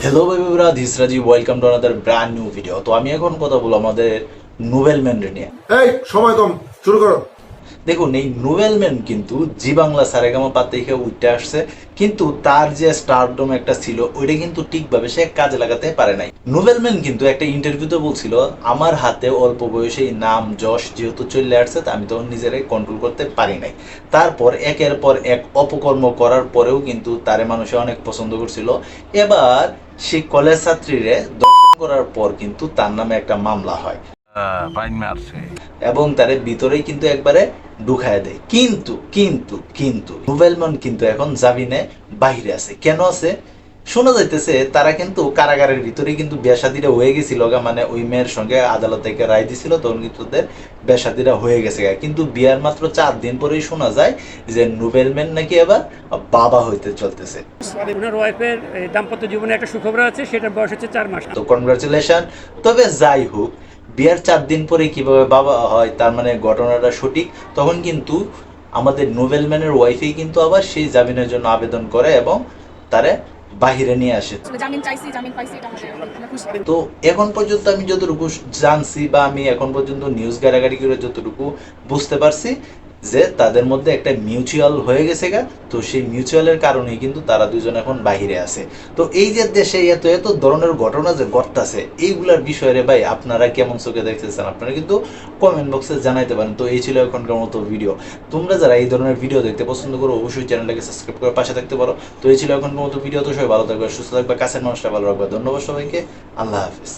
Hello ভাইরা, this Rajib, welcome to another brand new video. তো আমি এখন কথা বলবো আমাদের নোবেলম্যানরে নিয়ে। এই সময় কম, শুরু করো। দেখুন, এই নোবেলম্যান কিন্তু জি বাংলা সারেগামা পা থেকে উঠে আসছে, কিন্তু তার যে স্টারডম একটা ছিল ওইটা কিন্তু ঠিকভাবে সে কাজে লাগাতে পারে নাই। নোবেলম্যান কিন্তু একটা ইন্টারভিউতে বলছিল, আমার হাতে অল্প বয়সে নাম যশ যেহেতু চলে আসছে, তা আমি তখন নিজেরাই কন্ট্রোল করতে পারি নাই। তারপর একের পর এক অপকর্ম করার পরেও কিন্তু তারে মানুষে অনেক পছন্দ করছিল। এবার সেই কলেজ ছাত্রীরে দর্শন করার পর কিন্তু তার নামে একটা মামলা হয় ফাইন মারছে। এবং তার ভিতরেই কিন্তু একবারে ঢুকায় দেয়। কিন্তু নোবেলম্যান কিন্তু এখন জামিনে বাহিরে আছে। কেন আছে? শোনা যাইতেছে তারা কিন্তু কারাগারের ভিতরে কিন্তু বিয়া শাদিরা হয়ে গেছিল, মানে ওই মেয়ের সঙ্গে আদালত থেকে রায় দিছিল, তখন কিন্তু ওদের বিয়া শাদিরা হয়ে গেছে। কিন্তু বিয়ার মাত্র 4 দিন পরেই শোনা যায় যে নোবেলম্যান নাকি এবার বাবা হইতে চলতেছে। ওনার ওয়াইফের দাম্পত্য জীবনে একটা সুখবর আছে, সেটার বয়স হচ্ছে 4 মাস। তো কনগ্রাচুলেশন। তবে যাই হোক, বিয়ার 4 দিন পরে কিভাবে বাবা হয়, তার মানে ঘটনাটা সঠিক। তখন কিন্তু আমাদের নোবেলম্যানের ওয়াইফেই কিন্তু আবার সেই জামিনের জন্য আবেদন করে এবং তারে বাহিরে নিয়ে আসে। জামিন চাইছি, জামিন পাইছি, এটা আমরা খুশি। তো এখন পর্যন্ত আমি যতটুকু জানছি বা আমি এখন পর্যন্ত নিউজ ঘাটাঘাটি করে যতটুকু বুঝতে পারছি যে তাদের মধ্যে একটা মিউচুয়াল হয়ে গেছে গা। তো সেই মিউচুয়ালের কারণেই কিন্তু তারা দুজন এখন বাহিরে আছে। তো এই যে দেশে এত এত ধরনের ঘটনা যে ঘটতেছে, এইগুলার বিষয়ে ভাই আপনারা কেমন চোখে দেখতেছেন আপনারা কিন্তু কমেন্ট বক্সে জানাইতে পারেন। তো এই ছিল এখনকার মতো ভিডিও। তোমরা যারা এই ধরনের ভিডিও দেখতে পছন্দ করো অবশ্যই চ্যানেলটাকে সাবস্ক্রাইব করে পাশে থাকতে পারো। তো এই ছিল এখনকার মতো ভিডিও। তো সবাই ভালো থাকবে, সুস্থ থাকবে, কাছের মানুষটা ভালো রাখবে। ধন্যবাদ সবাইকে। আল্লাহ হাফিজ।